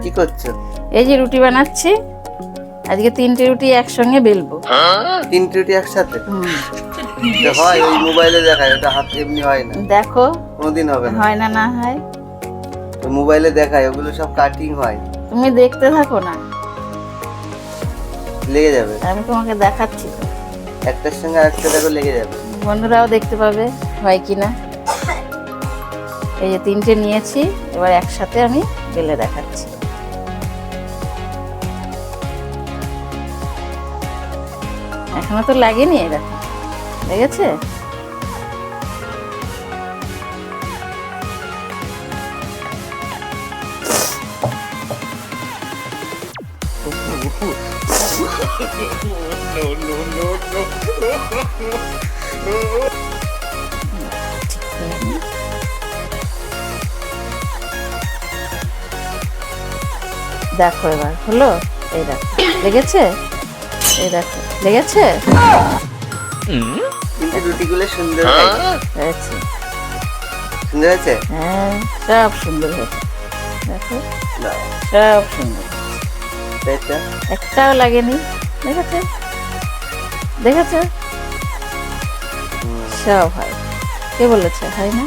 কি করছো? এই যে রুটি বানাচ্ছি, আজকে 3টে রুটি একসঙ্গে বেলবো। 3টে রুটি একসাথে হুম, তো হয়? ওই মোবাইলে দেখায়, ওটা হাত এমনি হয় না, দেখো কোনোদিন হবে না। হয় না, না হয়। তো মোবাইলে দেখায়, ওগুলো সব কাটিং হয়, তুমি দেখতে থাকো না, লেগে যাবে। আমি তোমাকে দেখাচ্ছি তো, একটার সঙ্গে আরেকটা দেখো লেগে যাবে। বন্ধুরাও দেখতে পাবে হয় কি না। এই যে 3টে নিয়েছি, এবার একসাথে আমি বেলে দেখাচ্ছি। এখনো তো লাগেনি, এই দেখো লেগেছে। দেখো এবার হলো, এই দেখো লেগেছে, এই দেখো লেগেছে। কিন্তু রুটিগুলো সুন্দর হয়েছে, সুন্দর হয়েছে। হ্যাঁ সব সুন্দর হয়েছে, দেখো না, সব সুন্দর, এটা একটাও লাগেনি। দেখেছে, দেখেছো, সব হয়। কে বলেছে হয় না?